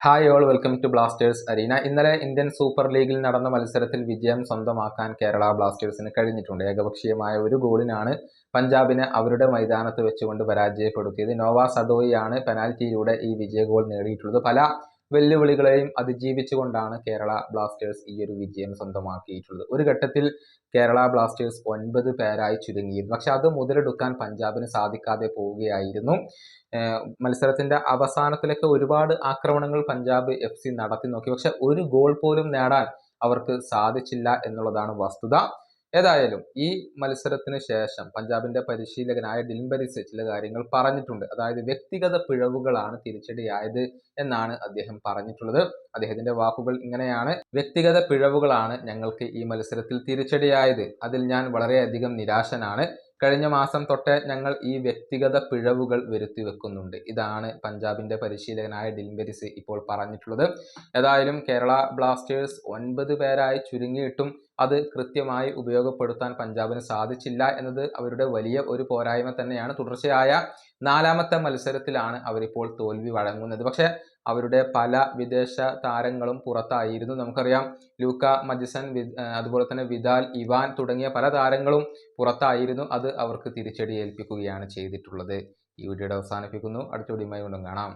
Hi all welcome to blasters arena. ഇന്നലെ Indian super ലീഗിൽ നടന്ന മത്സരത്തിൽ വിജയം സ്വന്തമാക്കാൻ കേരള ബ്ലാസ്റ്റേഴ്സിന് കഴിഞ്ഞിട്ടുണ്ട്. ഏകപക്ഷീയമായ ഒരു ഗോളിനാണ് പഞ്ചാബിനെ അവരുടെ മൈതാനത്ത് വെച്ചുകൊണ്ട് പരാജയപ്പെടുത്തിയത്. നോവ സഡോയിയാണ് പെനാൽറ്റിയിലൂടെ ഈ വിജയ ഗോൾ നേടിയിട്ടുള്ളത്. പല വെല്ലുവിളികളെയും അതിജീവിച്ചുകൊണ്ടാണ് കേരള ബ്ലാസ്റ്റേഴ്സ് ഈ ഒരു വിജയം സ്വന്തമാക്കിയിട്ടുള്ളത്. ഒരു ഘട്ടത്തിൽ കേരള ബ്ലാസ്റ്റേഴ്സ് 9 പേരായി ചുരുങ്ങിയിരുന്നു. പക്ഷെ അത് മുതലെടുക്കാൻ പഞ്ചാബിന് സാധിക്കാതെ പോവുകയായിരുന്നു. മത്സരത്തിന്റെ അവസാനത്തിലൊക്കെ ഒരുപാട് ആക്രമണങ്ങൾ പഞ്ചാബ് FC നടത്തി നോക്കി. പക്ഷെ ഒരു ഗോൾ പോലും നേടാൻ അവർക്ക് സാധിച്ചില്ല എന്നുള്ളതാണ് വസ്തുത. ഏതായാലും ഈ മത്സരത്തിന് ശേഷം പഞ്ചാബിന്റെ പരിശീലകനായ ഡിൽംബരിസ് ചില കാര്യങ്ങൾ പറഞ്ഞിട്ടുണ്ട്. അതായത് വ്യക്തിഗത പിഴവുകളാണ് തിരിച്ചടിയായത് എന്നാണ് അദ്ദേഹം പറഞ്ഞിട്ടുള്ളത്. അദ്ദേഹത്തിന്റെ വാക്കുകൾ ഇങ്ങനെയാണ്: വ്യക്തിഗത പിഴവുകളാണ് ഞങ്ങൾക്ക് ഈ മത്സരത്തിൽ തിരിച്ചടിയായത്. അതിൽ ഞാൻ വളരെയധികം നിരാശനാണ്. കഴിഞ്ഞ മാസം തൊട്ടേ ഞങ്ങൾ ഈ വ്യക്തിഗത പിഴവുകൾ വരുത്തി വെക്കുന്നുണ്ട്. ഇതാണ് പഞ്ചാബിന്റെ പരിശീലകനായ ഡിൽംബരിസ് ഇപ്പോൾ പറഞ്ഞിട്ടുള്ളത്. ഏതായാലും കേരള ബ്ലാസ്റ്റേഴ്സ് 9 പേരായി ചുരുങ്ങിയിട്ടും അത് കൃത്യമായി ഉപയോഗപ്പെടുത്താൻ പഞ്ചാബിന് സാധിച്ചില്ല എന്നത് അവരുടെ വലിയ ഒരു പോരായ്മ തന്നെയാണ്. തുടർച്ചയായ 4ാമത്തെ മത്സരത്തിലാണ് അവരിപ്പോൾ തോൽവി വഴങ്ങുന്നത്. പക്ഷേ അവരുടെ പല വിദേശ താരങ്ങളും പുറത്തായിരുന്നു. നമുക്കറിയാം, ലൂക്ക മജിസൺ, അതുപോലെ തന്നെ വിദാൽ, ഇവാൻ തുടങ്ങിയ പല താരങ്ങളും പുറത്തായിരുന്നു. അത് അവർക്ക് തിരിച്ചടി ഏൽപ്പിക്കുകയാണ് ചെയ്തിട്ടുള്ളത്. ഈ വീഡിയോയുടെ അവസാനിപ്പിക്കുന്നു. അടുത്ത വീഡിയോയുമായി വീണ്ടും കാണാം.